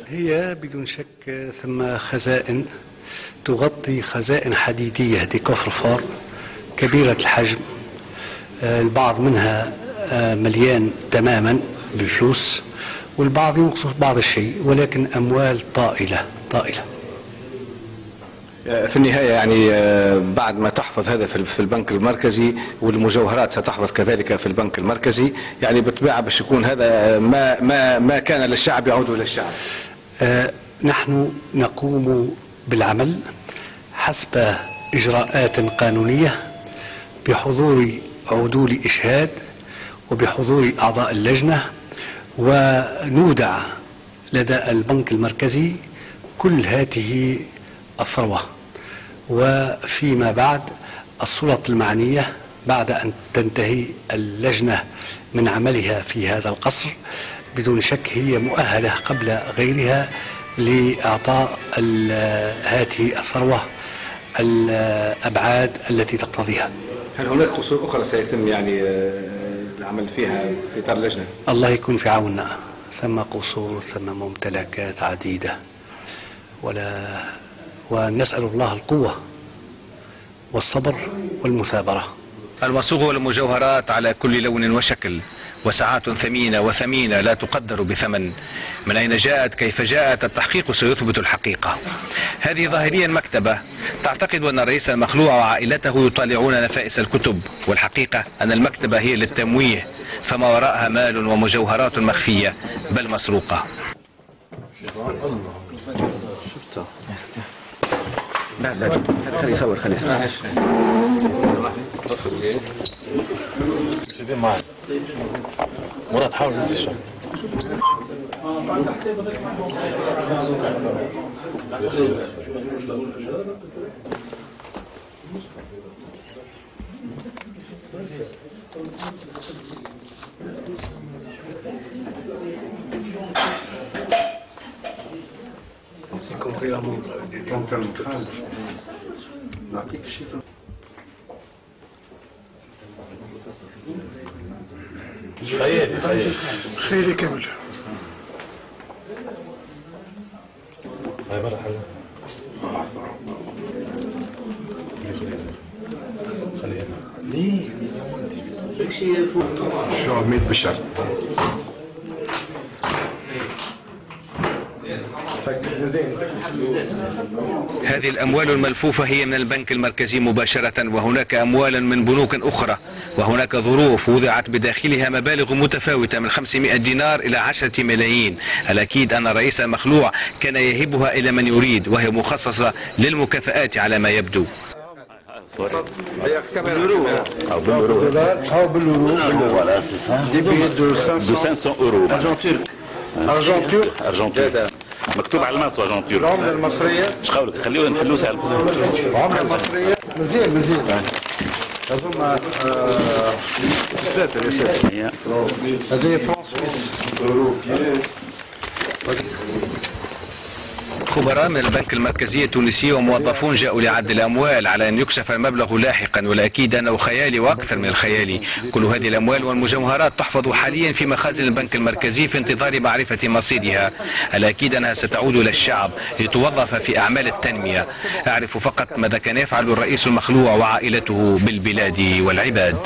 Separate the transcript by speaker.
Speaker 1: هي بدون شك ثم خزائن تغطي خزائن حديدية دي كفر فار كبيرة الحجم، البعض منها مليان تماما بالفلوس والبعض ينقص بعض الشيء، ولكن أموال طائلة.
Speaker 2: في النهاية يعني بعد ما تحفظ هذا في البنك المركزي والمجوهرات ستحفظ كذلك في البنك المركزي، يعني بالطبيعة باش يكون هذا ما كان للشعب يعود إلى الشعب.
Speaker 1: نحن نقوم بالعمل حسب إجراءات قانونية بحضور عدول إشهاد وبحضور أعضاء اللجنة، ونودع لدى البنك المركزي كل هذه الثروة. وفيما بعد السلطات المعنية بعد أن تنتهي اللجنة من عملها في هذا القصر بدون شك هي مؤهلة قبل غيرها لإعطاء هذه الثروة الأبعاد التي تقتضيها.
Speaker 2: هل هناك قصور أخرى سيتم يعني العمل فيها في إطار اللجنة؟
Speaker 1: الله يكون في عوننا، ثم قصور ثم ممتلكات عديدة، ونسأل الله القوة والصبر والمثابرة.
Speaker 3: المصوغ والمجوهرات على كل لون وشكل، وساعات ثمينة لا تقدر بثمن. من أين جاءت؟ كيف جاءت؟ التحقيق سيثبت الحقيقة. هذه ظاهريا مكتبة تعتقد أن الرئيس المخلوع وعائلته يطالعون نفائس الكتب، والحقيقة أن المكتبة هي للتمويه، فما وراءها مال ومجوهرات مخفية بل مسروقة.
Speaker 2: خلي يصور
Speaker 4: سيدي معي مراد حاول تنسى شوي.
Speaker 1: نعطيك الشفاء. خيري كامل.
Speaker 4: هاي مرة حلوة. خليها. ليه؟
Speaker 1: شو عميد بشر.
Speaker 3: هذه الأموال الملفوفة هي من البنك المركزي مباشرة، وهناك أموال من بنوك أخرى، وهناك ظروف وضعت بداخلها مبالغ متفاوتة من 500 دينار إلى 10 ملايين. الأكيد أن الرئيس المخلوع كان يهبها إلى من يريد، وهي مخصصة للمكافآت على ما يبدو.
Speaker 5: مكتوب على الماس اجنتور.
Speaker 1: العملة المصرية.
Speaker 5: ايش قولك؟ خلونا نحلوه سهل.
Speaker 1: العملة المصرية مزيان. أظن ساتر يا ساتر. هذه فرنك سويس.
Speaker 3: خبراء من البنك المركزي التونسي وموظفون جاءوا لعد الأموال على أن يكشف المبلغ لاحقا، والأكيد أنه خيالي وأكثر من الخيالي. كل هذه الأموال والمجوهرات تحفظ حاليا في مخازن البنك المركزي في انتظار معرفة مصيرها. الأكيد أنها ستعود إلى الشعب لتوظف في أعمال التنمية. أعرف فقط ماذا كان يفعل الرئيس المخلوع وعائلته بالبلاد والعباد.